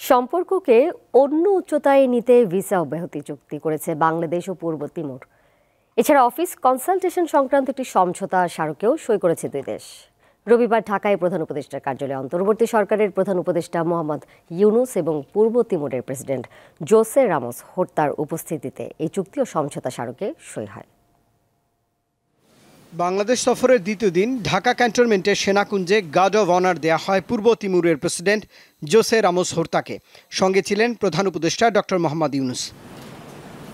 সম্পর্ককে অন্য উচ্চতায় নিতে ভিসা অব্যাহতি চুক্তি করেছে বাংলাদেশ ও পূর্ব তিমুর। এছাড়া অফিস কনসালটেশন সংক্রান্ত একটি সমঝোতা স্মারকেও সই করেছে দুই দেশ। রবিবার ঢাকায় প্রধান উপদেষ্টার কার্যালয়ে অন্তর্বর্তী সরকারের প্রধান উপদেষ্টা মোহাম্মদ ইউনুস এবং পূর্ব তিমুরের প্রেসিডেন্ট জোসে রামোস হোর্তার উপস্থিতিতে এই চুক্তি ও সমঝোতা স্মারকে সই হয়। বাংলাদেশ সফরের দ্বিতীয় দিন ঢাকা ক্যান্টনমেন্টের সেনাকুঞ্জে গার্ড অব অনার দেয়া হয় পূর্ব তিমুরের প্রেসিডেন্ট জোসে রামোস হোর্তাকে। সঙ্গে ছিলেন প্রধান উপদেষ্টা ডক্টর মোহাম্মদ ইউনুস।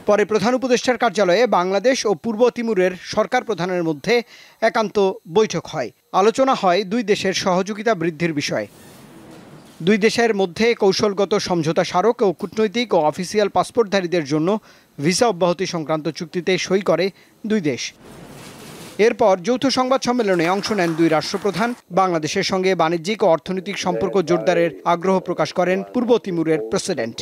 পরে প্রধান উপদেষ্টার কার্যালয়ে বাংলাদেশ ও পূর্ব তিমুরের সরকার প্রধানের মধ্যে একান্ত বৈঠক হয়। আলোচনা হয় দুই দেশের সহযোগিতা বৃদ্ধির বিষয়ে। দুই দেশের মধ্যে কৌশলগত সমঝোতা স্মারক ও কূটনৈতিক ও অফিসিয়াল পাসপোর্টধারীদের জন্য ভিসা অব্যাহতি সংক্রান্ত চুক্তিতে সই করে দুই দেশ। এরপর যৌথ সংবাদ সম্মেলনে অংশ নেন দুই রাষ্ট্রপ্রধান। বাংলাদেশের সঙ্গে বাণিজ্যিক ও অর্থনৈতিক সম্পর্ক জোরদারের আগ্রহ প্রকাশ করেন পূর্ব তিমুরের প্রেসিডেন্ট।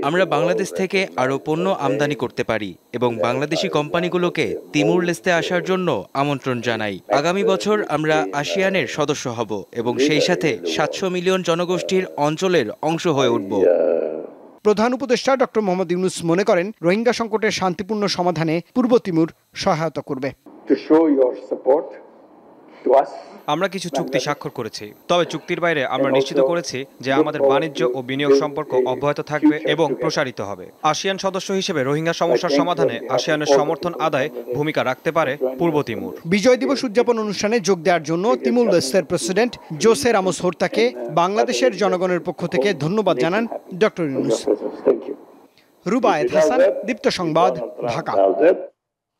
আমরা বাংলাদেশ থেকে আরও পণ্য আমদানি করতে পারি এবং বাংলাদেশি কোম্পানিগুলোকে তিমুর লেস্তে আসার জন্য আমন্ত্রণ জানাই। আগামী বছর আমরা আসিয়ানের সদস্য হব এবং সেই সাথে 700 মিলিয়ন জনগোষ্ঠীর অঞ্চলের অংশ হয়ে উঠব। প্রধান উপদেষ্টা ডক্টর মোহাম্মদ ইউনুস মনে করেন, রোহিঙ্গা সংকটের শান্তিপূর্ণ সমাধানে পূর্ব তিমুর সহায়তা করবে। আমরা কিছু চুক্তি স্বাক্ষর করেছি, তবে চুক্তির বাইরে আমরা নিশ্চিত করেছি যে আমাদের বাণিজ্য ও বিনিয়োগ সম্পর্ক অব্যাহত থাকবে এবং প্রসারিত হবে। আসিয়ান সদস্য হিসেবে রোহিঙ্গা সমস্যার সমাধানে আসিয়ানের সমর্থন আদায়ে ভূমিকা রাখতে পারে পূর্ব তিমুর। বিজয় দিবস উদযাপন অনুষ্ঠানে যোগ দেওয়ার জন্য তিমুর লেস্তের প্রেসিডেন্ট জোসে রামোস হোর্তাকে বাংলাদেশের জনগণের পক্ষ থেকে ধন্যবাদ জানান ডক্টর ইউনুস। রুবায়েত হাসান, দীপ্ত সংবাদ, ঢাকা।